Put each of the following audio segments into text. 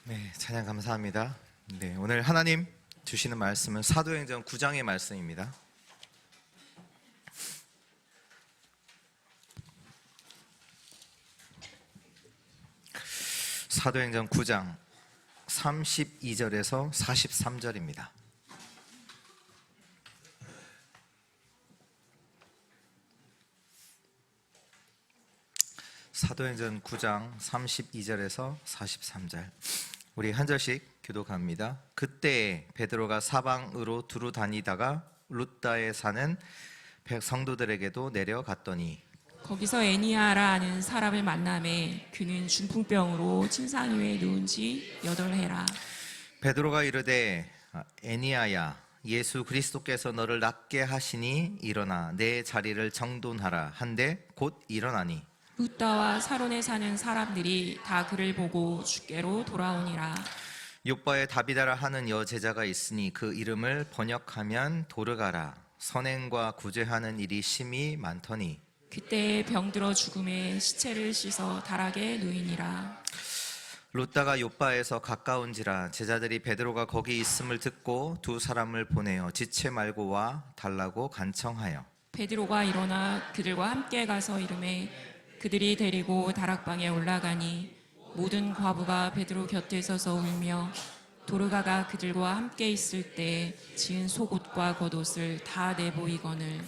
네, 찬양 감사합니다. 네, 오늘 하나님 주시는 말씀은 사도행전 9장의 말씀입니다. 사도행전 9장 32절에서 43절입니다. 사도행전 9장 32절에서 43절 우리 한 절씩 교독합니다. 그때 베드로가 사방으로 두루 다니다가 룻다에 사는 성도들에게도 내려갔더니 거기서 애니아라 하는 사람을 만나매 그는 중풍병으로 침상 위에 누운 지 8해라. 베드로가 이르되 애니아야, 예수 그리스도께서 너를 낫게 하시니 일어나 내 자리를 정돈하라 한데 곧 일어나니 룻다와 사론에 사는 사람들이 다 그를 보고 주께로 돌아오니라. 욥바에 다비다라 하는 여제자가 있으니 그 이름을 번역하면 도르가라. 선행과 구제하는 일이 심히 많더니 그때 병들어 죽음에 시체를 씻어 다락에 누이니라. 룻다가 욥바에서 가까운지라 제자들이 베드로가 거기 있음을 듣고 두 사람을 보내어 지체 말고 와 달라고 간청하여 베드로가 일어나 그들과 함께 가서 이르매 그들이 데리고 다락방에 올라가니 모든 과부가 베드로 곁에 서서 울며 도르가가 그들과 함께 있을 때 지은 속옷과 겉옷을 다 내보이거늘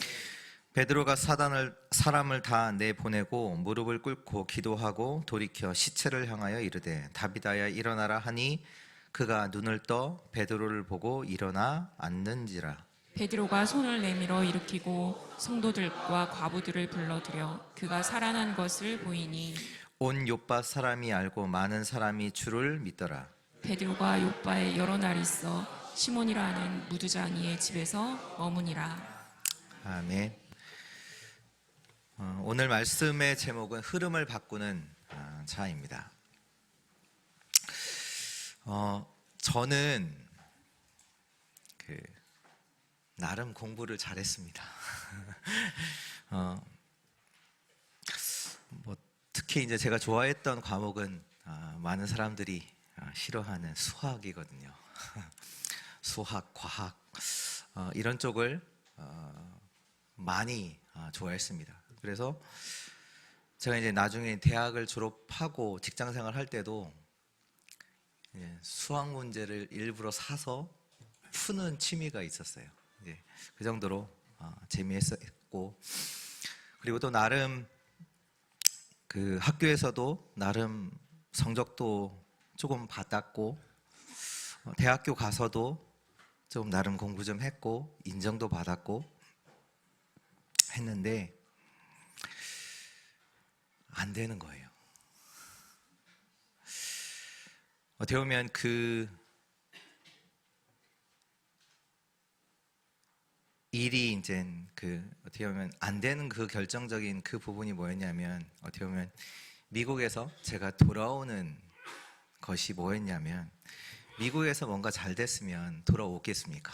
베드로가 사람을 다 내보내고 무릎을 꿇고 기도하고 돌이켜 시체를 향하여 이르되 다비다야 일어나라 하니 그가 눈을 떠 베드로를 보고 일어나 앉는지라. 베드로가 손을 내밀어 일으키고 성도들과 과부들을 불러들여 그가 살아난 것을 보이니 온 욥바 사람이 알고 많은 사람이 주를 믿더라. 베드로가 욥바에 여러 날 있어 시몬이라는 무두장이의 집에서 머무니라. 아멘. 오늘 말씀의 제목은 흐름을 바꾸는 자입니다. 저는 나름 공부를 잘했습니다. 특히 이제 제가 좋아했던 과목은 많은 사람들이 싫어하는 수학이거든요. 수학, 과학 이런 쪽을 많이 좋아했습니다. 그래서 제가 이제 나중에 대학을 졸업하고 직장생활 할 때도 수학 문제를 일부러 사서 푸는 취미가 있었어요. 그 정도로 재미있었고, 그리고 또 나름 그 학교에서도 나름 성적도 조금 받았고, 대학교 가서도 좀 나름 공부 좀 했고 인정도 받았고 했는데 안 되는 거예요. 어떻게 보면 그 일이 이제 어떻게 보면 안 되는 그 결정적인 그 부분이 뭐였냐면, 어떻게 보면 미국에서 제가 돌아오는 것이 뭐였냐면, 미국에서 뭔가 잘 됐으면 돌아오겠습니까?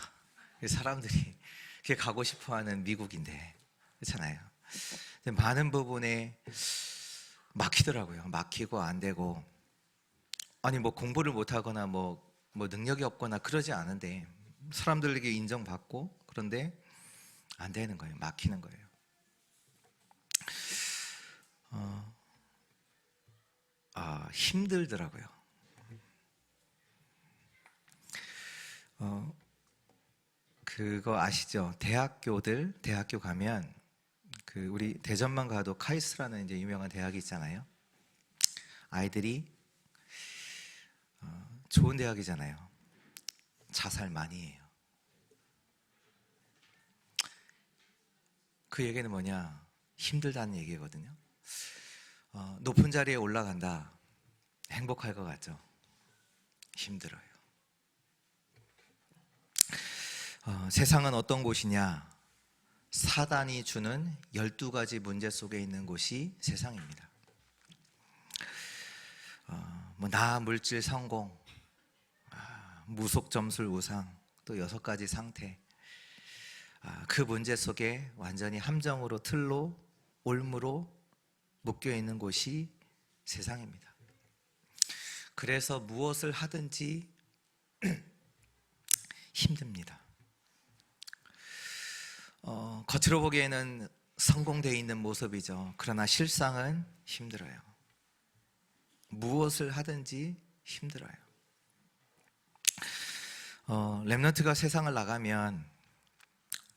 사람들이 그게 가고 싶어하는 미국인데, 그렇잖아요. 많은 부분에 막히더라고요. 막히고 안 되고, 아니 뭐 공부를 못하거나 뭐 능력이 없거나 그러지 않은데 사람들에게 인정받고, 그런데 안 되는 거예요. 막히는 거예요. 힘들더라고요. 그거 아시죠? 대학교 가면 우리 대전만 가도 카이스트라는 이제 유명한 대학이 있잖아요. 아이들이 좋은 대학이잖아요. 자살 많이 해요. 그 얘기는 뭐냐? 힘들다는 얘기거든요. 높은 자리에 올라간다. 행복할 것 같죠? 힘들어요. 세상은 어떤 곳이냐? 사단이 주는 12가지 문제 속에 있는 곳이 세상입니다. 나 물질 성공, 무속 점술 우상, 또 6가지 상태. 그 문제 속에 완전히 함정으로, 틀로, 올무로 묶여 있는 곳이 세상입니다. 그래서 무엇을 하든지 힘듭니다. 겉으로 보기에는 성공되어 있는 모습이죠. 그러나 실상은 힘들어요. 무엇을 하든지 힘들어요. 렘넌트가 세상을 나가면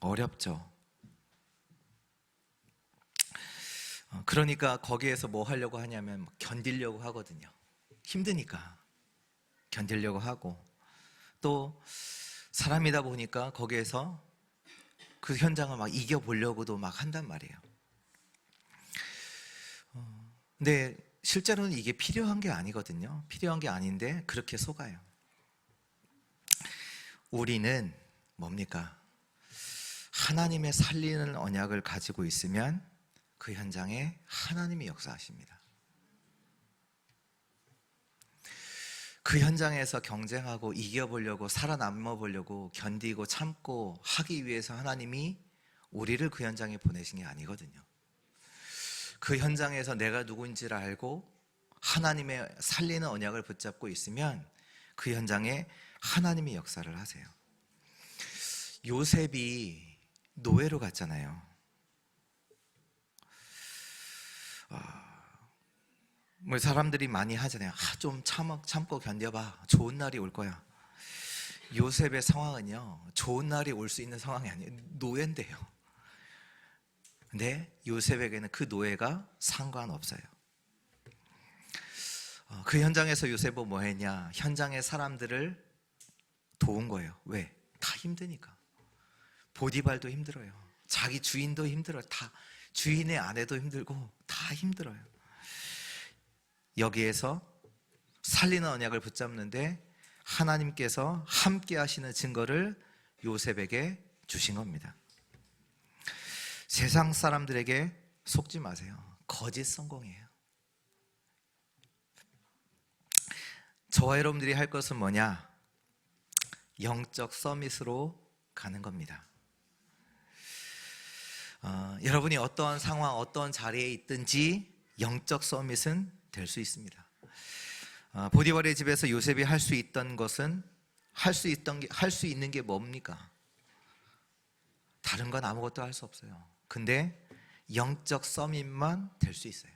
어렵죠. 그러니까 거기에서 뭐 하려고 하냐면 견디려고 하거든요. 힘드니까 견디려고 하고, 또 사람이다 보니까 거기에서 그 현장을 막 이겨보려고도 막 한단 말이에요. 근데 실제로는 이게 필요한 게 아니거든요. 필요한 게 아닌데 그렇게 속아요. 우리는 뭡니까? 하나님의 살리는 언약을 가지고 있으면 그 현장에 하나님이 역사하십니다. 그 현장에서 경쟁하고 이겨보려고, 살아남아 보려고, 견디고 참고 하기 위해서 하나님이 우리를 그 현장에 보내신 게 아니거든요. 그 현장에서 내가 누구인지를 알고 하나님의 살리는 언약을 붙잡고 있으면 그 현장에 하나님이 역사를 하세요. 요셉이 노예로 갔잖아요. 뭐 사람들이 많이 하잖아요. 좀 참고 견뎌봐. 좋은 날이 올 거야. 요셉의 상황은요, 좋은 날이 올 수 있는 상황이 아니에요. 노예인데요. 근데 요셉에게는 그 노예가 상관없어요. 그 현장에서 요셉은 뭐 했냐? 현장의 사람들을 도운 거예요. 왜? 다 힘드니까. 보디발도 힘들어요. 자기 주인도 힘들어요. 다 주인의 아내도 힘들고 다 힘들어요. 여기에서 살리는 언약을 붙잡는데 하나님께서 함께 하시는 증거를 요셉에게 주신 겁니다. 세상 사람들에게 속지 마세요. 거짓 성공이에요. 저와 여러분들이 할 것은 뭐냐? 영적 서밋으로 가는 겁니다. 여러분이 어떠한 상황, 어떠한 자리에 있든지 영적 서밋은 될 수 있습니다. 보디발의 집에서 요셉이 할 수 있던 것은 할 수 있는 게 뭡니까? 다른 건 아무것도 할 수 없어요. 근데 영적 서밋만 될 수 있어요.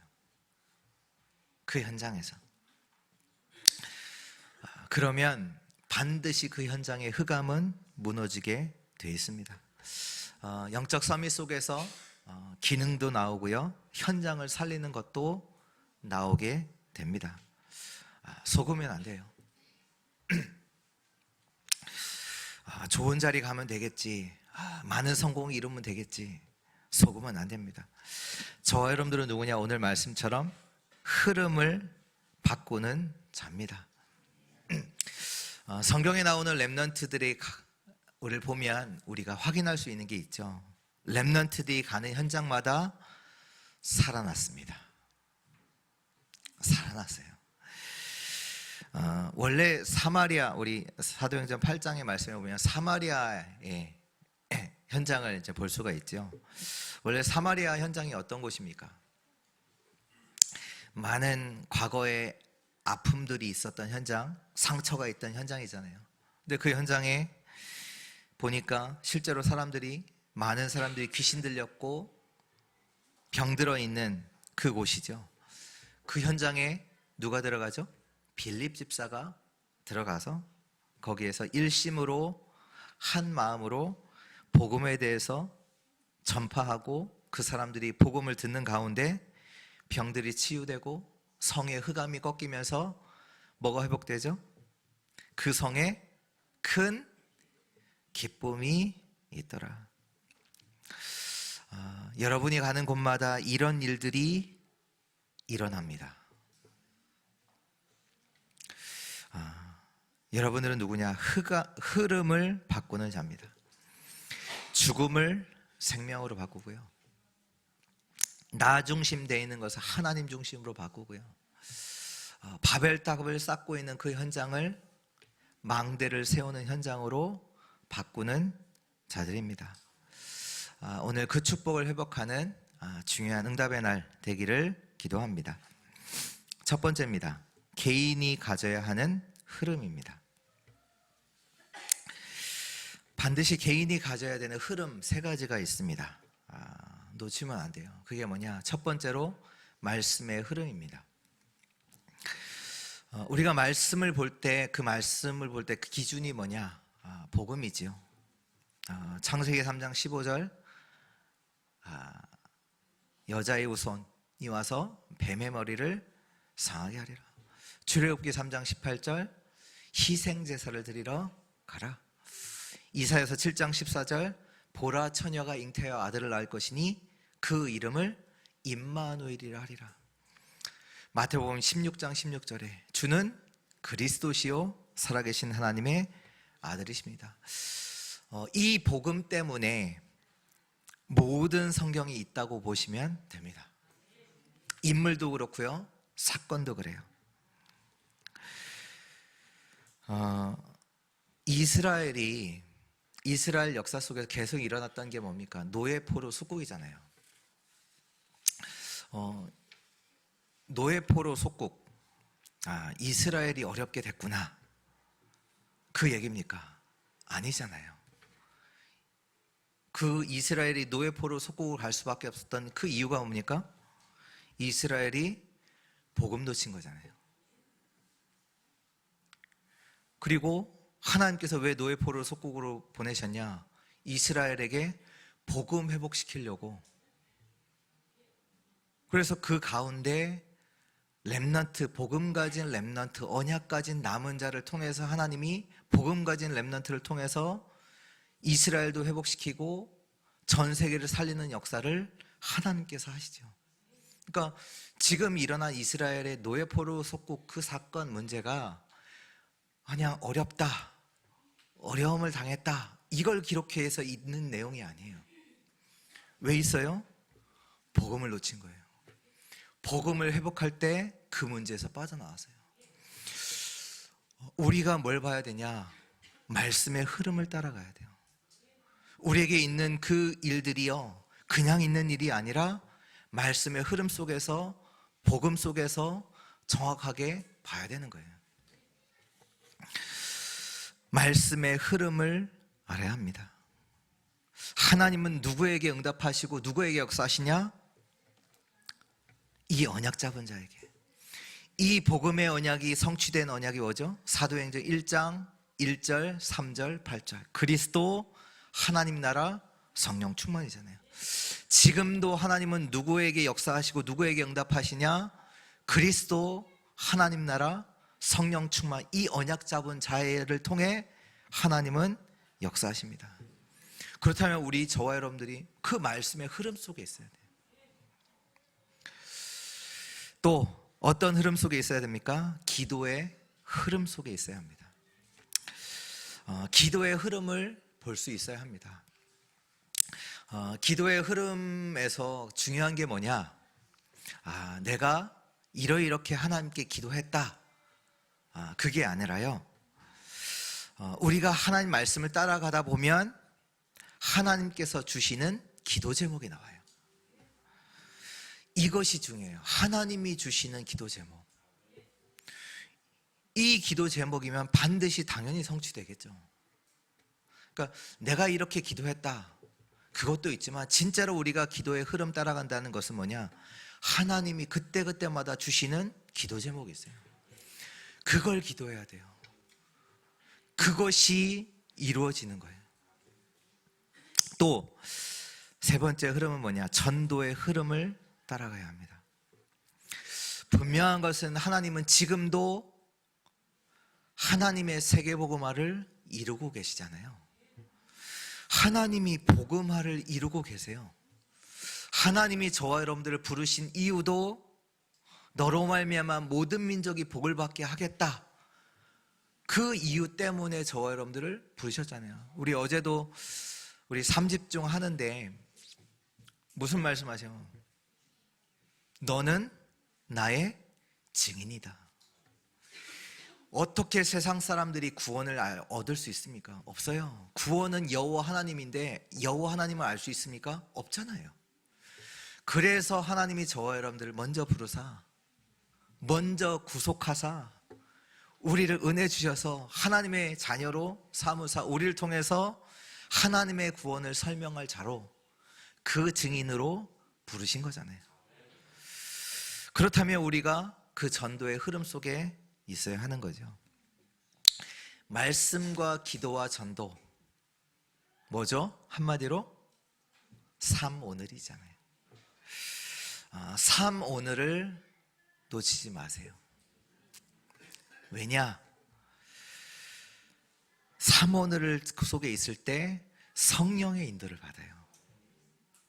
그 현장에서. 그러면 반드시 그 현장의 흑암은 무너지게 되어 있습니다. 영적 서밋 속에서 기능도 나오고요, 현장을 살리는 것도 나오게 됩니다. 속으면 안 돼요. 좋은 자리 가면 되겠지, 많은 성공을 이루면 되겠지, 속으면 안 됩니다. 저와 여러분들은 누구냐? 오늘 말씀처럼 흐름을 바꾸는 자입니다. 성경에 나오는 렘넌트들의 를 보면 우리가 확인할 수 있는 게 있죠. 렘넌트들이 가는 현장마다 살아났습니다. 살아났어요. 원래 사마리아, 우리 사도행전 8장의 말씀에 보면 사마리아의 현장을 이제 볼 수가 있죠. 원래 사마리아 현장이 어떤 곳입니까? 많은 과거의 아픔들이 있었던 현장, 상처가 있던 현장이잖아요. 근데 그 현장에 보니까 실제로 많은 사람들이 귀신 들렸고 병들어 있는 그곳이죠. 그 현장에 누가 들어가죠? 빌립 집사가 들어가서 거기에서 일심으로 한 마음으로 복음에 대해서 전파하고, 그 사람들이 복음을 듣는 가운데 병들이 치유되고 성의 흑암이 꺾이면서 뭐가 회복되죠? 그 성에 큰 기쁨이 있더라. 여러분이 가는 곳마다 이런 일들이 일어납니다. 여러분들은 누구냐? 흐름을 바꾸는 자입니다. 죽음을 생명으로 바꾸고요, 나 중심되어 있는 것을 하나님 중심으로 바꾸고요, 바벨탑을 쌓고 있는 그 현장을 망대를 세우는 현장으로 바꾸는 자들입니다. 오늘 그 축복을 회복하는 중요한 응답의 날 되기를 기도합니다. 첫 번째입니다. 개인이 가져야 하는 흐름입니다. 반드시 개인이 가져야 되는 흐름 세 가지가 있습니다. 놓치면 안 돼요. 그게 뭐냐? 첫 번째로 말씀의 흐름입니다. 우리가 말씀을 볼 때 그 기준이 뭐냐? 복음이지요. 창세기 3장 15절 여자의 후손이 와서 뱀의 머리를 상하게 하리라. 출애굽기 3장 18절 희생제사를 드리러 가라. 이사야서 7장 14절 보라 처녀가 잉태하여 아들을 낳을 것이니 그 이름을 임마누엘이라 하리라. 마태복음 16장 16절에 주는 그리스도시요 살아계신 하나님의 아들이십니다. 이 복음 때문에 모든 성경이 있다고 보시면 됩니다. 인물도 그렇고요, 사건도 그래요. 이스라엘 역사 속에서 계속 일어났던 게 뭡니까? 노예포로 속국이잖아요. 노예포로 속국. 이스라엘이 어렵게 됐구나, 그 얘기입니까? 아니잖아요. 그 이스라엘이 노예포로 속국을 갈 수밖에 없었던 그 이유가 뭡니까? 이스라엘이 복음 놓친 거잖아요. 그리고 하나님께서 왜 노예포로 속국으로 보내셨냐? 이스라엘에게 복음 회복시키려고. 그래서 그 가운데 렘넌트, 복음 가진 렘넌트, 언약 가진 남은 자를 통해서 하나님이 복음 가진 렘넌트를 통해서 이스라엘도 회복시키고 전 세계를 살리는 역사를 하나님께서 하시죠. 그러니까 지금 일어난 이스라엘의 노예포로 속국 그 사건 문제가 그냥 어렵다, 어려움을 당했다, 이걸 기록해서 있는 내용이 아니에요. 왜 있어요? 복음을 놓친 거예요. 복음을 회복할 때 그 문제에서 빠져나왔어요. 우리가 뭘 봐야 되냐? 말씀의 흐름을 따라가야 돼요. 우리에게 있는 그 일들이요, 그냥 있는 일이 아니라 말씀의 흐름 속에서, 복음 속에서 정확하게 봐야 되는 거예요. 말씀의 흐름을 알아야 합니다. 하나님은 누구에게 응답하시고 누구에게 역사하시냐? 이 언약 잡은 자에게. 이 복음의 언약이 성취된 언약이 뭐죠? 사도행전 1장 1절, 3절, 8절. 그리스도, 하나님 나라, 성령 충만이잖아요. 지금도 하나님은 누구에게 역사하시고 누구에게 응답하시냐? 그리스도, 하나님 나라, 성령 충만, 이 언약 잡은 자를 통해 하나님은 역사하십니다. 그렇다면 우리 저와 여러분들이 그 말씀의 흐름 속에 있어야 돼요. 또 어떤 흐름 속에 있어야 됩니까? 기도의 흐름 속에 있어야 합니다. 기도의 흐름을 볼 수 있어야 합니다. 기도의 흐름에서 중요한 게 뭐냐? 내가 이렇게 하나님께 기도했다, 그게 아니라요, 우리가 하나님 말씀을 따라가다 보면 하나님께서 주시는 기도 제목이 나와요. 이것이 중요해요. 하나님이 주시는 기도 제목. 이 기도 제목이면 반드시 당연히 성취되겠죠. 그러니까 내가 이렇게 기도했다, 그것도 있지만 진짜로 우리가 기도의 흐름 따라간다는 것은 뭐냐? 하나님이 그때그때마다 주시는 기도 제목이 있어요. 그걸 기도해야 돼요. 그것이 이루어지는 거예요. 또 세 번째 흐름은 뭐냐? 전도의 흐름을 따라가야 합니다. 분명한 것은 하나님은 지금도 하나님의 세계복음화를 이루고 계시잖아요. 하나님이 복음화를 이루고 계세요. 하나님이 저와 여러분들을 부르신 이유도 너로 말미암아 모든 민족이 복을 받게 하겠다, 그 이유 때문에 저와 여러분들을 부르셨잖아요. 우리 어제도 우리 3집중 하는데 무슨 말씀하세요? 너는 나의 증인이다. 어떻게 세상 사람들이 구원을 얻을 수 있습니까? 없어요. 구원은 여호와 하나님인데 여호와 하나님을 알 수 있습니까? 없잖아요. 그래서 하나님이 저와 여러분들을 먼저 부르사 먼저 구속하사 우리를 은혜 주셔서 하나님의 자녀로 삼으사 우리를 통해서 하나님의 구원을 설명할 자로 그 증인으로 부르신 거잖아요. 그렇다면 우리가 그 전도의 흐름 속에 있어야 하는 거죠. 말씀과 기도와 전도 뭐죠? 한마디로 삶 오늘이잖아요. 삶 오늘을 놓치지 마세요. 왜냐? 삶 오늘을 그 속에 있을 때 성령의 인도를 받아요.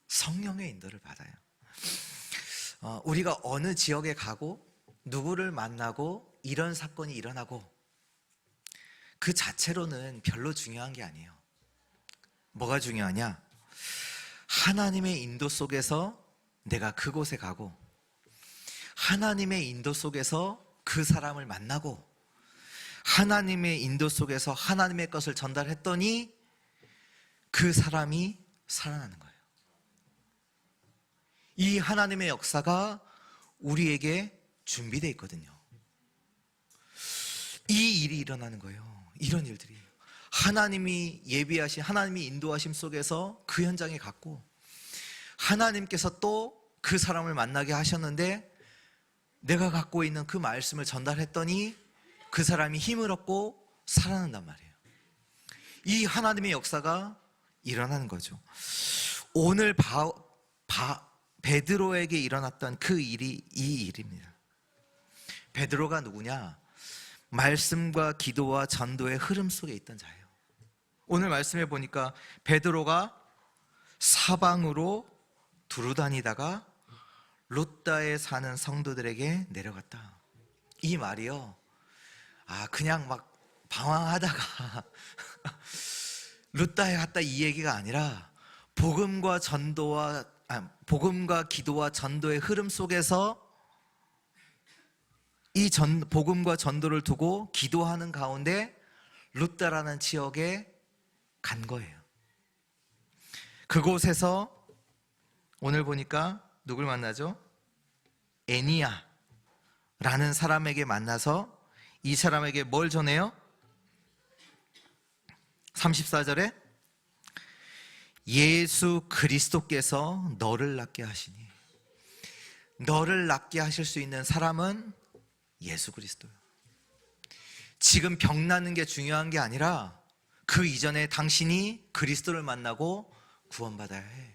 성령의 인도를 받아요. 우리가 어느 지역에 가고 누구를 만나고 이런 사건이 일어나고 그 자체로는 별로 중요한 게 아니에요. 뭐가 중요하냐? 하나님의 인도 속에서 내가 그곳에 가고 하나님의 인도 속에서 그 사람을 만나고 하나님의 인도 속에서 하나님의 것을 전달했더니 그 사람이 살아나는 거예요. 이 하나님의 역사가 우리에게 준비되어 있거든요. 이 일이 일어나는 거예요. 이런 일들이 하나님이 예비하신, 하나님이 인도하심 속에서 그 현장에 갔고 하나님께서 또 그 사람을 만나게 하셨는데 내가 갖고 있는 그 말씀을 전달했더니 그 사람이 힘을 얻고 살아난단 말이에요. 이 하나님의 역사가 일어나는 거죠. 오늘 베드로에게 일어났던 그 일이 이 일입니다. 베드로가 누구냐? 말씀과 기도와 전도의 흐름 속에 있던 자예요. 오늘 말씀해 보니까 베드로가 사방으로 두루다니다가 룻다에 사는 성도들에게 내려갔다. 이 말이요, 그냥 막 방황하다가 룻다에 갔다 이 얘기가 아니라 복음과 기도와 전도의 흐름 속에서 복음과 전도를 두고 기도하는 가운데 룻다라는 지역에 간 거예요. 그곳에서 오늘 보니까 누굴 만나죠? 애니야라는 사람에게 만나서 이 사람에게 뭘 전해요? 34절에 예수 그리스도께서 너를 낫게 하시니, 너를 낫게 하실 수 있는 사람은 예수 그리스도예요. 지금 병나는 게 중요한 게 아니라 그 이전에 당신이 그리스도를 만나고 구원받아야 해.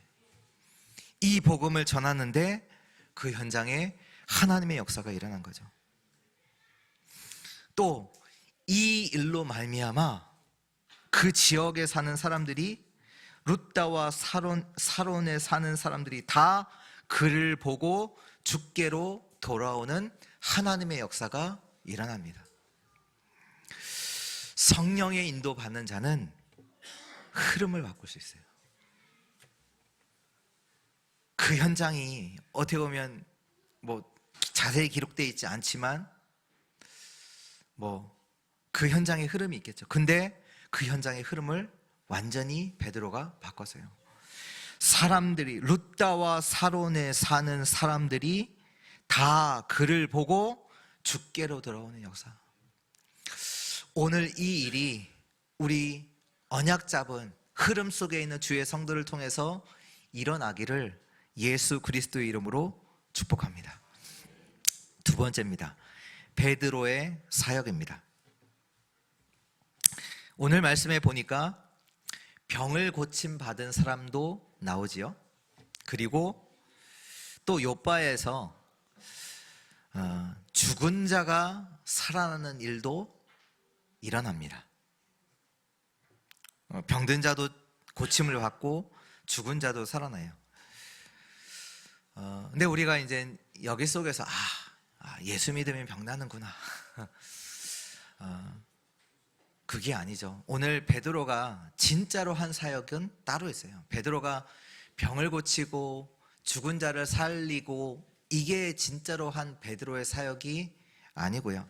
이 복음을 전하는데 그 현장에 하나님의 역사가 일어난 거죠. 또 이 일로 말미암아 그 지역에 사는 사람들이, 룻다와 사론에 사는 사람들이 다 그를 보고 주께로 돌아오는 하나님의 역사가 일어납니다. 성령의 인도 받는 자는 흐름을 바꿀 수 있어요. 그 현장이 어떻게 보면 자세히 기록되어 있지 않지만 그 현장의 흐름이 있겠죠. 근데 그 현장의 흐름을 완전히 베드로가 바꿨어요. 사람들이, 룻다와 사론에 사는 사람들이 다 그를 보고 주께로 돌아오는 역사. 오늘 이 일이 우리 언약 잡은 흐름 속에 있는 주의 성도를 통해서 일어나기를 예수 그리스도의 이름으로 축복합니다. 두 번째입니다. 베드로의 사역입니다. 오늘 말씀에 보니까 병을 고침 받은 사람도 나오지요. 그리고 또 요바에서 죽은 자가 살아나는 일도 일어납니다. 병든 자도 고침을 받고 죽은 자도 살아나요. 근데 우리가 이제 여기 속에서 예수 믿으면 병나는구나. 그게 아니죠. 오늘 베드로가 진짜로 한 사역은 따로 있어요. 베드로가 병을 고치고 죽은 자를 살리고 이게 진짜로 한 베드로의 사역이 아니고요.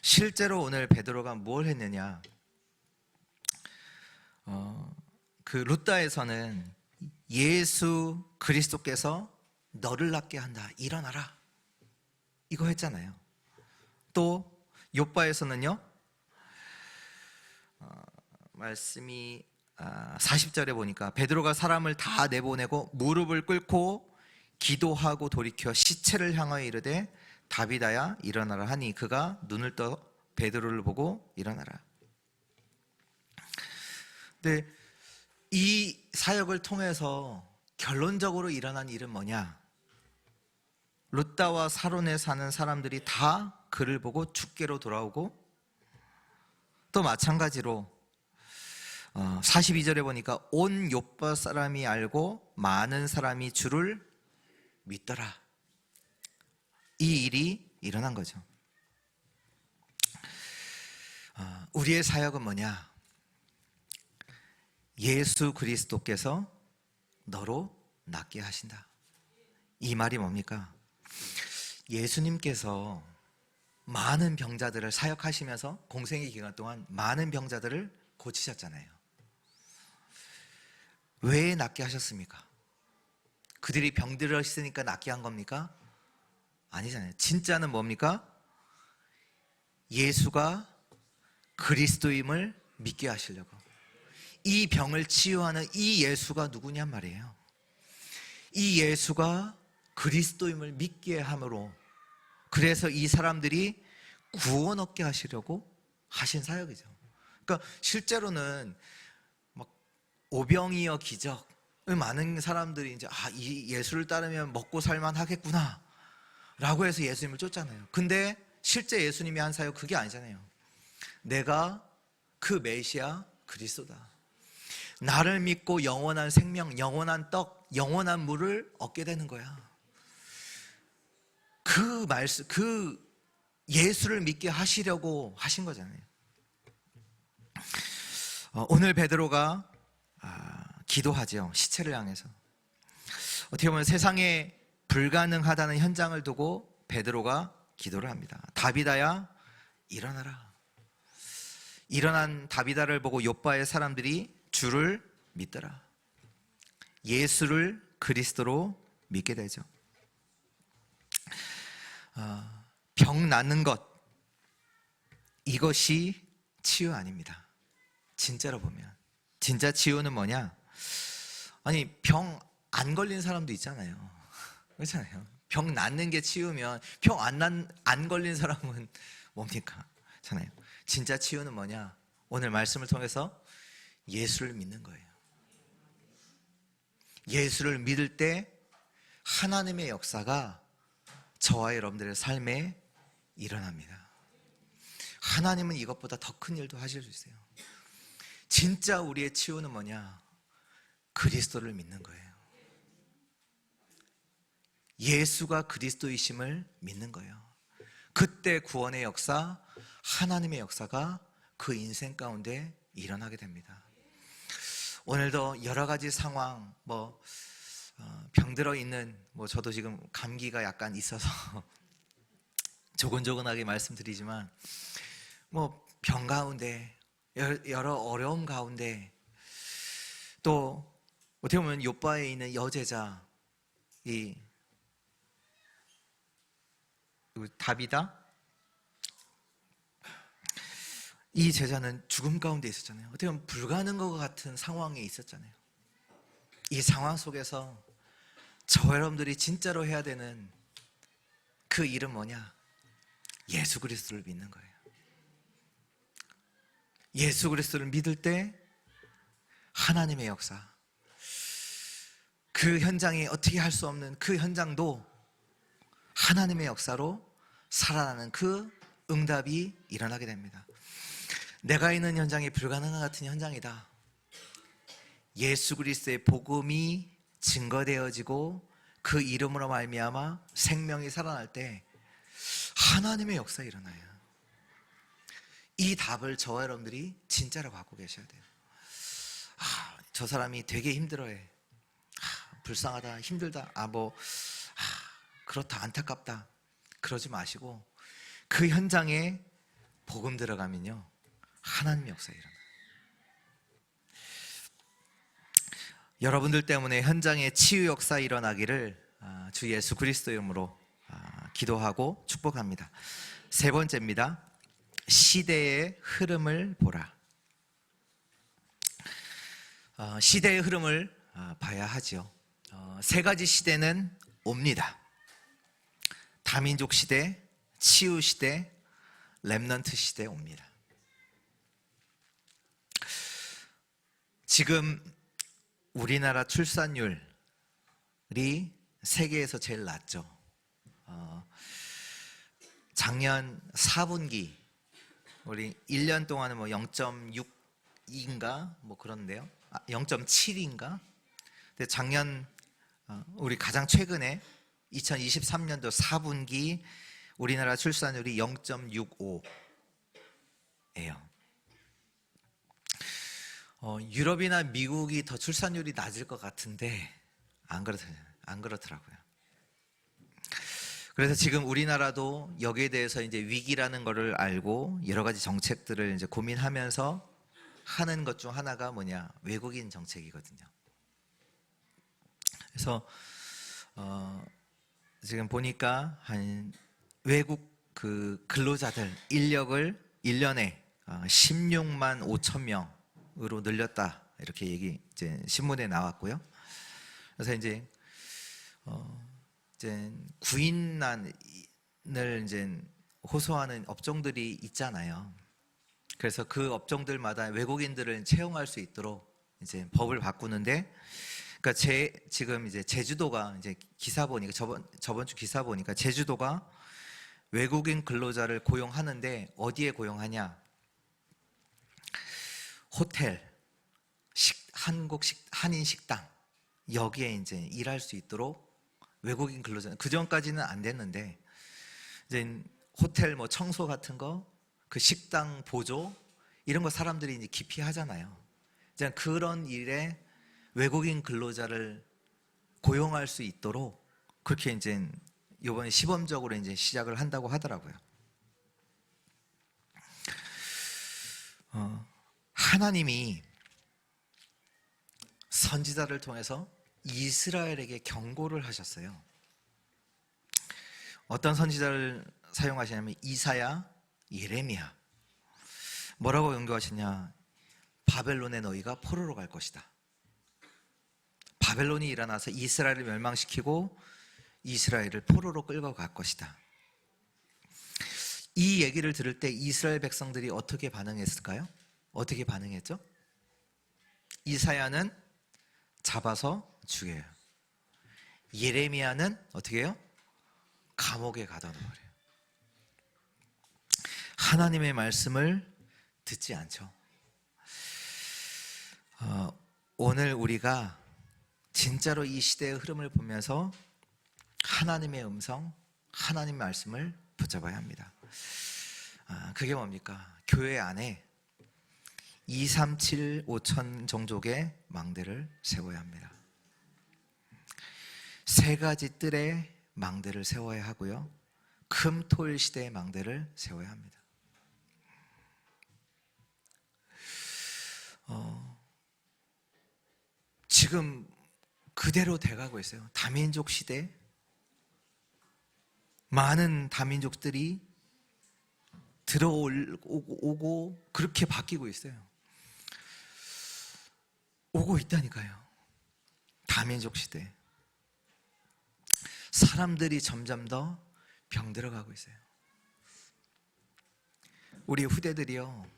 실제로 오늘 베드로가 뭘 했느냐? 그 룻다에서는 예수 그리스도께서 너를 낫게 한다, 일어나라, 이거 했잖아요. 또 욥바에서는요, 말씀이 40절에 보니까 베드로가 사람을 다 내보내고 무릎을 꿇고 기도하고 돌이켜 시체를 향하여 이르되 다비다야 일어나라 하니 그가 눈을 떠 베드로를 보고 일어나라. 근데 이 사역을 통해서 결론적으로 일어난 일은 뭐냐? 룻다와 사론에 사는 사람들이 다 그를 보고 죽게로 돌아오고, 또 마찬가지로 42절에 보니까 온 욥바 사람이 알고 많은 사람이 주를 믿더라. 이 일이 일어난 거죠. 우리의 사역은 뭐냐? 예수 그리스도께서 너로 낫게 하신다. 이 말이 뭡니까? 예수님께서 많은 병자들을 사역하시면서 공생의 기간 동안 많은 병자들을 고치셨잖아요. 왜 낫게 하셨습니까? 그들이 병들어 있으니까 낫게 한 겁니까? 아니잖아요. 진짜는 뭡니까? 예수가 그리스도임을 믿게 하시려고. 이 병을 치유하는 이 예수가 누구냔 말이에요. 이 예수가 그리스도임을 믿게 함으로, 그래서 이 사람들이 구원 얻게 하시려고 하신 사역이죠. 그러니까 실제로는 막 오병이어 기적, 많은 사람들이 이제 이 예수를 따르면 먹고 살만 하겠구나 라고 해서 예수님을 쫓잖아요. 근데 실제 예수님이 한 사역 그게 아니잖아요. 내가 그 메시아 그리스도다. 나를 믿고 영원한 생명, 영원한 떡, 영원한 물을 얻게 되는 거야. 그 말씀, 그 예수를 믿게 하시려고 하신 거잖아요. 오늘 베드로가 기도하죠. 시체를 향해서. 어떻게 보면 세상에 불가능하다는 현장을 두고 베드로가 기도를 합니다. 다비다야 일어나라. 일어난 다비다를 보고 욥바의 사람들이 주를 믿더라. 예수를 그리스도로 믿게 되죠. 병 낫는 것, 이것이 치유 아닙니다. 진짜로 보면 진짜 치유는 뭐냐? 아니, 병 안 걸린 사람도 있잖아요. 그렇잖아요. 병 낫는 게 치유면 병 안 걸린 사람은 뭡니까? 잖아요. 진짜 치유는 뭐냐? 오늘 말씀을 통해서 예수를 믿는 거예요. 예수를 믿을 때 하나님의 역사가 저와 여러분들의 삶에 일어납니다. 하나님은 이것보다 더 큰 일도 하실 수 있어요. 진짜 우리의 치유는 뭐냐? 그리스도를 믿는 거예요. 예수가 그리스도이심을 믿는 거예요. 그때 구원의 역사, 하나님의 역사가 그 인생 가운데 일어나게 됩니다. 오늘도 여러 가지 상황, 병들어 있는, 저도 지금 감기가 약간 있어서 조근조근하게 말씀드리지만, 병 가운데, 여러 어려움 가운데, 또 어떻게 보면 욥바에 있는 여제자, 이 다비다, 이 제자는 죽음 가운데 있었잖아요. 어떻게 보면 불가능한 것 같은 상황에 있었잖아요. 이 상황 속에서 저 여러분들이 진짜로 해야 되는 그 일은 뭐냐? 예수 그리스도를 믿는 거예요. 예수 그리스도를 믿을 때 하나님의 역사, 그 현장에 어떻게 할 수 없는 그 현장도 하나님의 역사로 살아나는 그 응답이 일어나게 됩니다. 내가 있는 현장이 불가능한 같은 현장이다. 예수 그리스도의 복음이 증거되어지고 그 이름으로 말미암아 생명이 살아날 때 하나님의 역사가 일어나요. 이 답을 저와 여러분들이 진짜로 갖고 계셔야 돼요. 저 사람이 되게 힘들어해. 불쌍하다, 힘들다, 그렇다, 안타깝다, 그러지 마시고 그 현장에 복음 들어가면요 하나님의 역사가 일어나요. 여러분들 때문에 현장에 치유 역사 일어나기를 주 예수 그리스도 이름으로 기도하고 축복합니다. 세 번째입니다. 시대의 흐름을 보라. 시대의 흐름을 봐야 하죠. 세 가지 시대는 옵니다. 다민족 시대, 치유 시대, 렘넌트 시대 옵니다. 지금 우리나라 출산율이 세계에서 제일 낮죠. 작년 4분기 우리 1년 동안은 뭐 0.6인가 뭐 그런데요. 0.7인가? 근데 작년 우리 가장 최근에 2023년도 4분기 우리나라 출산율이 0.65예요. 유럽이나 미국이 더 출산율이 낮을 것 같은데 안 그렇더라고요. 그래서 지금 우리나라도 여기에 대해서 이제 위기라는 것을 알고 여러 가지 정책들을 이제 고민하면서 하는 것 중 하나가 뭐냐? 외국인 정책이거든요. 그래서 지금 보니까 한 외국 그 근로자들 인력을 1년에 16만 5천 명으로 늘렸다 이렇게 얘기 이제 신문에 나왔고요. 그래서 이제 구인난을 이제 호소하는 업종들이 있잖아요. 그래서 그 업종들마다 외국인들을 채용할 수 있도록 이제 법을 바꾸는데, 그러니까 지금 이제 제주도가 이제 기사 보니까 저번 주 기사 보니까 제주도가 외국인 근로자를 고용하는데 어디에 고용하냐? 호텔, 한인 식당 여기에 이제 일할 수 있도록 외국인 근로자, 그 전까지는 안 됐는데 이제 호텔 뭐 청소 같은 거, 그 식당 보조 이런 거 사람들이 이제 기피하잖아요. 이제 그런 일에 외국인 근로자를 고용할 수 있도록 그렇게 이제 이번에 시범적으로 이제 시작을 한다고 하더라고요. 하나님이 선지자를 통해서 이스라엘에게 경고를 하셨어요. 어떤 선지자를 사용하시냐면 이사야, 예레미야. 뭐라고 경고하시냐? 바벨론에 너희가 포로로 갈 것이다. 바벨론이 일어나서 이스라엘을 멸망시키고 이스라엘을 포로로 끌고 갈 것이다. 이 얘기를 들을 때 이스라엘 백성들이 어떻게 반응했을까요? 어떻게 반응했죠? 이사야는 잡아서 죽여요. 예레미야는 어떻게 해요? 감옥에 가둬 놓으래요. 하나님의 말씀을 듣지 않죠. 오늘 우리가 진짜로 이 시대의 흐름을 보면서 하나님의 음성, 하나님의 말씀을 붙잡아야 합니다. 그게 뭡니까? 교회 안에 2, 3, 7, 5천 종족의 망대를 세워야 합니다. 세 가지 뜰의 망대를 세워야 하고요. 금토일 시대의 망대를 세워야 합니다. 지금 그대로 돼가고 있어요. 다민족 시대, 많은 다민족들이 들어오고 그렇게 바뀌고 있어요. 오고 있다니까요. 다민족 시대. 사람들이 점점 더 병들어가고 있어요. 우리 후대들이요,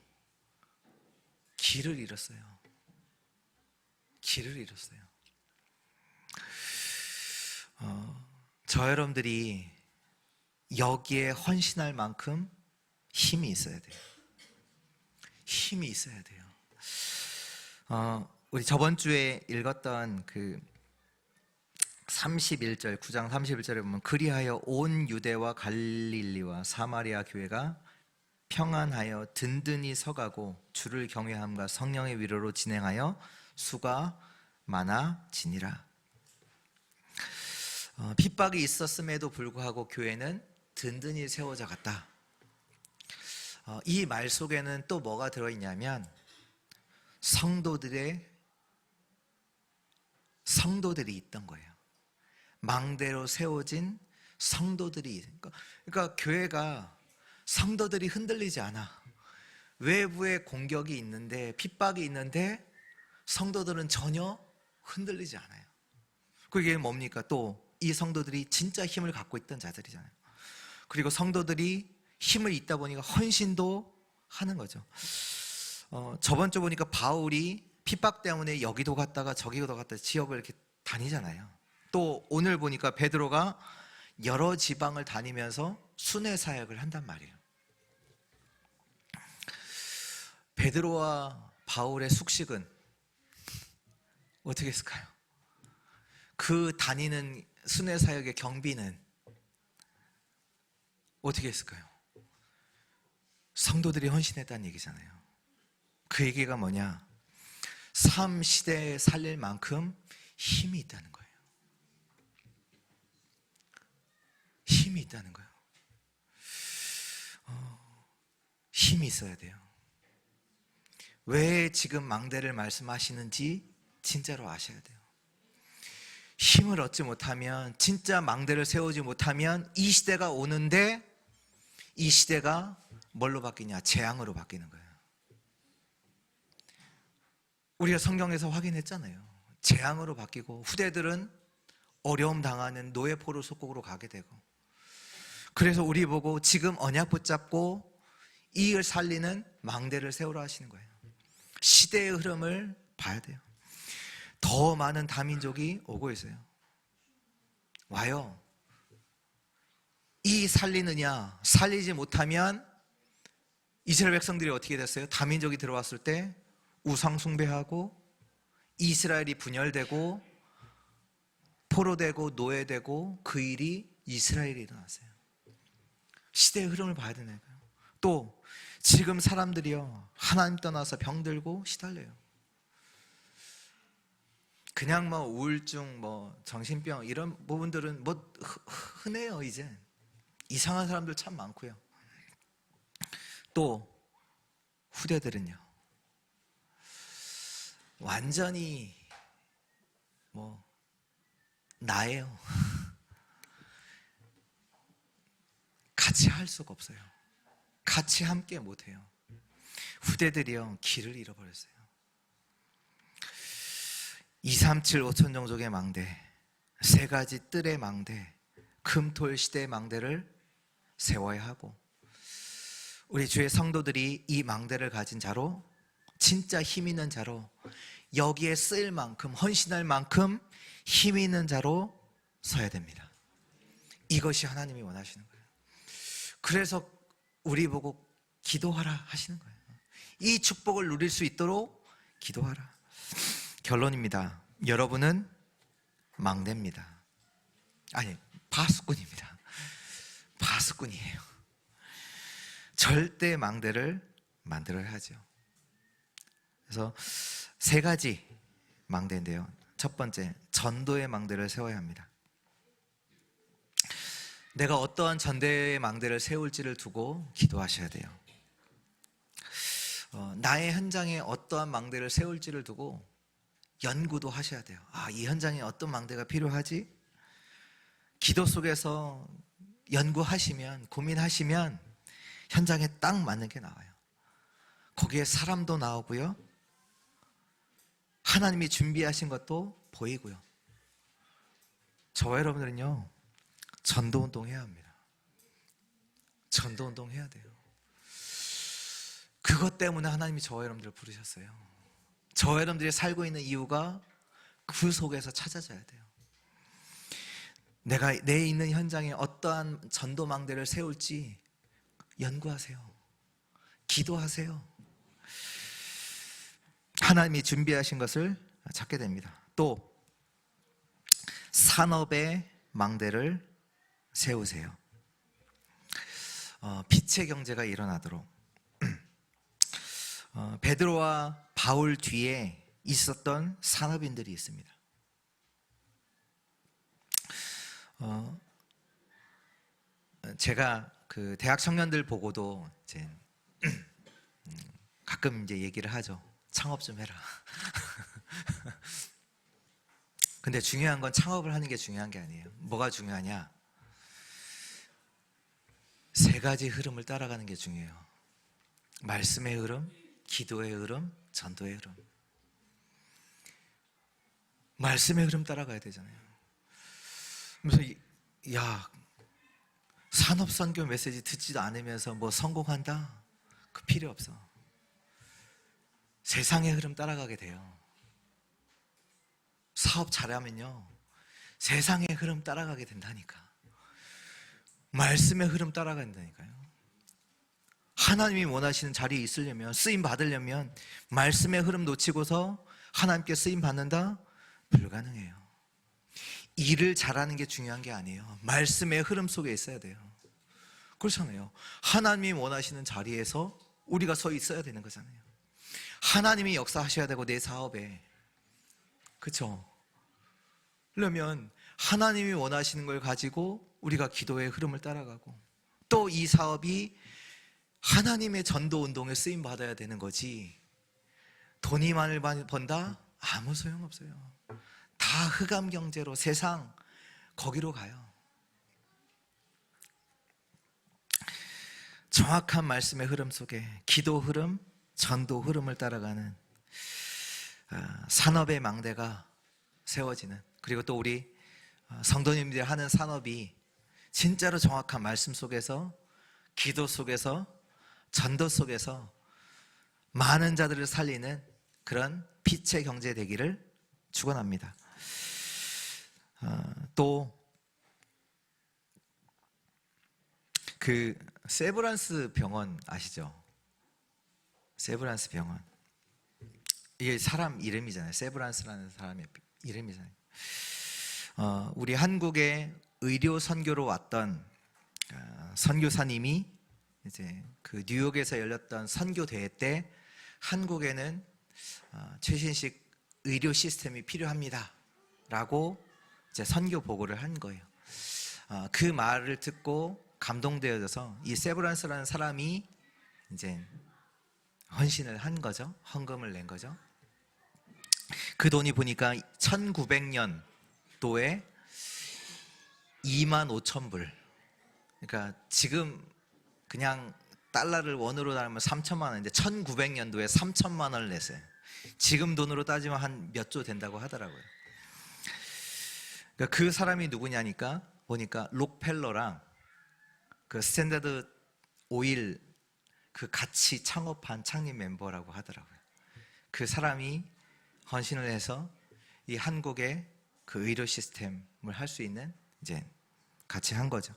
길을 잃었어요. 길을 잃었어요. 저 여러분들이 여기에 헌신할 만큼 힘이 있어야 돼요. 힘이 있어야 돼요. 우리 저번 주에 읽었던 그 31절, 9장 31절에 보면 그리하여 온 유대와 갈릴리와 사마리아 교회가 평안하여 든든히 서가고 주를 경외함과 성령의 위로로 진행하여 수가 많아지니라. 핍박이 있었음에도 불구하고 교회는 든든히 세워져 갔다. 이 말 속에는 또 뭐가 들어있냐면 성도들이 있던 거예요. 망대로 세워진 성도들이, 그러니까 교회가 성도들이 흔들리지 않아. 외부의 공격이 있는데, 핍박이 있는데 성도들은 전혀 흔들리지 않아요. 그게 뭡니까? 또 이 성도들이 진짜 힘을 갖고 있던 자들이잖아요. 그리고 성도들이 힘을 있다 보니까 헌신도 하는 거죠. 저번 주 보니까 바울이 핍박 때문에 여기도 갔다가 저기도 갔다가 지역을 이렇게 다니잖아요. 또 오늘 보니까 베드로가 여러 지방을 다니면서 순회 사역을 한단 말이에요. 베드로와 바울의 숙식은 어떻게 했을까요? 그 다니는 순회 사역의 경비는 어떻게 했을까요? 성도들이 헌신했다는 얘기잖아요. 그 얘기가 뭐냐? 삶 시대에 살릴 만큼 힘이 있다는 거예요. 힘이 있다는 거예요. 힘이 있어야 돼요. 왜 지금 망대를 말씀하시는지 진짜로 아셔야 돼요. 힘을 얻지 못하면, 진짜 망대를 세우지 못하면 이 시대가 오는데, 이 시대가 뭘로 바뀌냐? 재앙으로 바뀌는 거예요. 우리가 성경에서 확인했잖아요. 재앙으로 바뀌고 후대들은 어려움 당하는 노예포로 속국으로 가게 되고, 그래서 우리 보고 지금 언약 붙잡고 이을 살리는 망대를 세우라 하시는 거예요. 시대의 흐름을 봐야 돼요. 더 많은 다민족이 오고 있어요. 와요. 이 살리느냐? 살리지 못하면 이스라엘 백성들이 어떻게 됐어요? 다민족이 들어왔을 때 우상 숭배하고 이스라엘이 분열되고 포로되고 노예되고, 그 일이 이스라엘에 일어났어요. 시대의 흐름을 봐야 되니까요. 또 지금 사람들이요, 하나님 떠나서 병들고 시달려요. 그냥 뭐 우울증, 뭐 정신병 이런 부분들은 뭐 흔해요. 이제 이상한 사람들 참 많고요. 또 후대들은요, 완전히 뭐 나예요. 같이 할 수가 없어요. 같이 함께 못해요. 후대들이요, 길을 잃어버렸어요. 237 5천 종족의 망대, 세 가지 뜰의 망대, 금토일 시대의 망대를 세워야 하고, 우리 주의 성도들이 이 망대를 가진 자로, 진짜 힘 있는 자로, 여기에 쓰일 만큼, 헌신할 만큼 힘 있는 자로 서야 됩니다. 이것이 하나님이 원하시는 거예요. 그래서 우리 보고 기도하라 하시는 거예요. 이 축복을 누릴 수 있도록 기도하라. 결론입니다. 여러분은 망대입니다. 아니, 파수꾼입니다. 파수꾼이에요. 절대 망대를 만들어야 하죠. 그래서 세 가지 망대인데요. 첫 번째, 전도의 망대를 세워야 합니다. 내가 어떠한 전도의 망대를 세울지를 두고 기도하셔야 돼요. 나의 현장에 어떠한 망대를 세울지를 두고 연구도 하셔야 돼요. 이 현장에 어떤 망대가 필요하지? 기도 속에서 연구하시면, 고민하시면 현장에 딱 맞는 게 나와요. 거기에 사람도 나오고요, 하나님이 준비하신 것도 보이고요. 저와 여러분들은요, 전도운동 해야 합니다. 전도운동 해야 돼요. 그것 때문에 하나님이 저와 여러분들을 부르셨어요. 저와 여러분들이 살고 있는 이유가 그 속에서 찾아져야 돼요. 내가 내 있는 현장에 어떠한 전도망대를 세울지 연구하세요. 기도하세요. 하나님이 준비하신 것을 찾게 됩니다. 또 산업의 망대를 세우세요. 빛의 경제가 일어나도록. 베드로와 바울 뒤에 있었던 산업인들이 있습니다. 제가 그 대학 청년들 보고도 이제 가끔 이제 얘기를 하죠. 창업 좀 해라. 근데 중요한 건 창업을 하는 게 중요한 게 아니에요. 뭐가 중요하냐? 세 가지 흐름을 따라가는 게 중요해요. 말씀의 흐름, 기도의 흐름, 전도의 흐름. 말씀의 흐름 따라가야 되잖아요. 그래서 산업선교 메시지 듣지도 않으면서 뭐 성공한다? 그 필요 없어. 세상의 흐름 따라가게 돼요. 사업 잘하면요, 세상의 흐름 따라가게 된다니까. 말씀의 흐름 따라간다니까요. 하나님이 원하시는 자리에 있으려면, 쓰임 받으려면 말씀의 흐름 놓치고서 하나님께 쓰임 받는다? 불가능해요. 일을 잘하는 게 중요한 게 아니에요. 말씀의 흐름 속에 있어야 돼요. 그렇잖아요. 하나님이 원하시는 자리에서 우리가 서 있어야 되는 거잖아요. 하나님이 역사하셔야 되고, 내 사업에. 그렇죠? 그러면 하나님이 원하시는 걸 가지고 우리가 기도의 흐름을 따라가고, 또 이 사업이 하나님의 전도 운동에 쓰임 받아야 되는 거지, 돈이 많이 번다? 아무 소용없어요. 다 흑암 경제로, 세상 거기로 가요. 정확한 말씀의 흐름 속에 기도 흐름, 전도 흐름을 따라가는 산업의 망대가 세워지는, 그리고 또 우리 성도님들이 하는 산업이 진짜로 정확한 말씀 속에서, 기도 속에서, 전도 속에서 많은 자들을 살리는 그런 빛의 경제 되기를 축원합니다. 또 그 세브란스 병원 아시죠? 세브란스 병원, 이게 사람 이름이잖아요. 세브란스라는 사람의 이름이잖아요. 우리 한국에 의료 선교로 왔던 선교사님이 이제 그 뉴욕에서 열렸던 선교 대회 때 한국에는 최신식 의료 시스템이 필요합니다라고 이제 선교 보고를 한 거예요. 그 말을 듣고 감동되어져서 이 세브란스라는 사람이 이제 헌신을 한 거죠. 헌금을 낸 거죠. 그 돈이 보니까 1900년도에 25,000불. 그러니까 지금 그냥 달러를 원으로 달면 3천만 원인데 1900년도에 3천만 원을 냈어요. 지금 돈으로 따지면 한 몇 조 된다고 하더라고요. 그러니까 그 사람이 누구냐니까 보니까 록펠러랑 그 스탠다드 오일 그 같이 창업한 창립 멤버라고 하더라고요. 그 사람이 헌신을 해서 이 한국의 그 의료 시스템을 할 수 있는 이제 같이 한 거죠.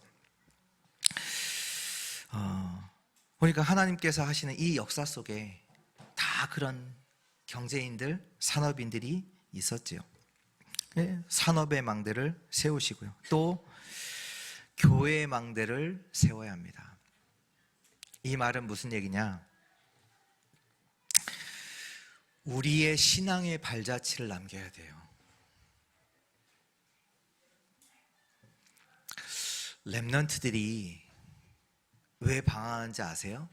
보니까 하나님께서 하시는 이 역사 속에 다 그런 경제인들, 산업인들이 있었지요. 산업의 망대를 세우시고요. 또 교회의 망대를 세워야 합니다. 이 말은 무슨 얘기냐? 우리의 신앙의 발자취를 남겨야 돼요. 렘넌트들이 왜 방황하는지 아세요?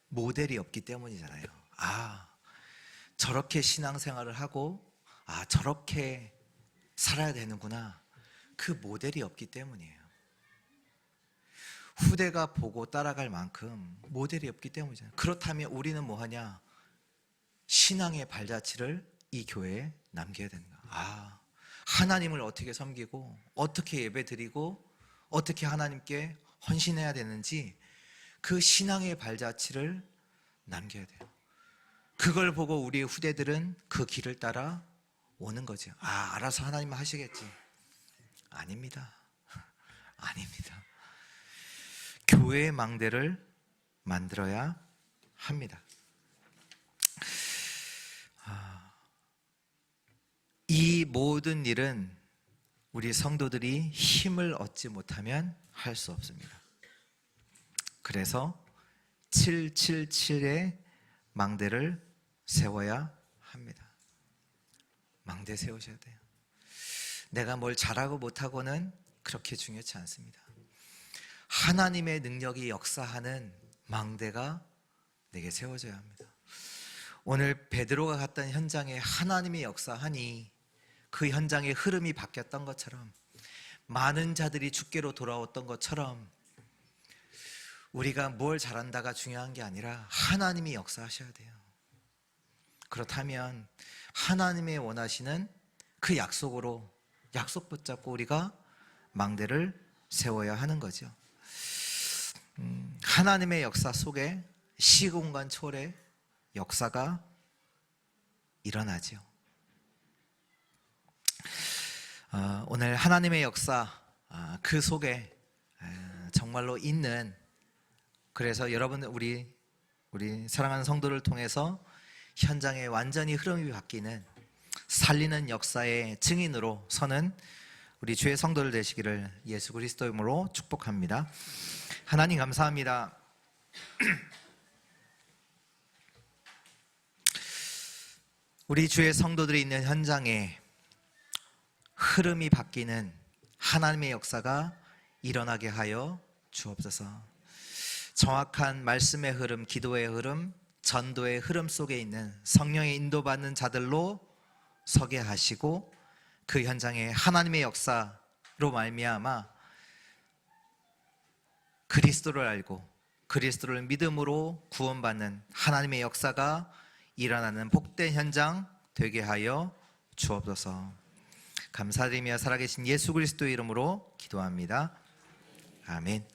모델이 없기 때문이잖아요. 저렇게 신앙생활을 하고 저렇게 살아야 되는구나. 그 모델이 없기 때문이에요. 후대가 보고 따라갈 만큼 모델이 없기 때문이잖아요. 그렇다면 우리는 뭐 하냐? 신앙의 발자취를 이 교회에 남겨야 되는 거야. 하나님을 어떻게 섬기고 어떻게 예배드리고 어떻게 하나님께 헌신해야 되는지 그 신앙의 발자취를 남겨야 돼요. 그걸 보고 우리 후대들은 그 길을 따라 오는 거죠. 알아서 하나님 하시겠지. 아닙니다. 아닙니다. 교회의 망대를 만들어야 합니다. 이 모든 일은 우리 성도들이 힘을 얻지 못하면 할 수 없습니다. 그래서 777의 망대를 세워야 합니다. 망대 세우셔야 돼요. 내가 뭘 잘하고 못하고는 그렇게 중요치 않습니다. 하나님의 능력이 역사하는 망대가 내게 세워져야 합니다. 오늘 베드로가 갔던 현장에 하나님이 역사하니 그 현장의 흐름이 바뀌었던 것처럼 많은 자들이 주께로 돌아왔던 것처럼 우리가 뭘 잘한다가 중요한 게 아니라 하나님이 역사하셔야 돼요. 그렇다면 하나님의 원하시는 그 약속으로 약속 붙잡고 우리가 망대를 세워야 하는 거죠. 하나님의 역사 속에 시공간 초월의 역사가 일어나죠. 오늘 하나님의 역사 그 속에 정말로 있는, 그래서 여러분 우리 사랑하는 성도를 통해서 현장에 완전히 흐름이 바뀌는 살리는 역사의 증인으로 서는 우리 주의 성도들 되시기를 예수 그리스도 이름으로 축복합니다. 하나님 감사합니다. 우리 주의 성도들이 있는 현장에 흐름이 바뀌는 하나님의 역사가 일어나게 하여 주옵소서. 정확한 말씀의 흐름, 기도의 흐름, 전도의 흐름 속에 있는 성령의 인도받는 자들로 서게 하시고 그 현장에 하나님의 역사로 말미암아 그리스도를 알고 그리스도를 믿음으로 구원받는 하나님의 역사가 일어나는 복된 현장 되게 하여 주옵소서. 감사드리며 살아계신 예수 그리스도의 이름으로 기도합니다. 아멘.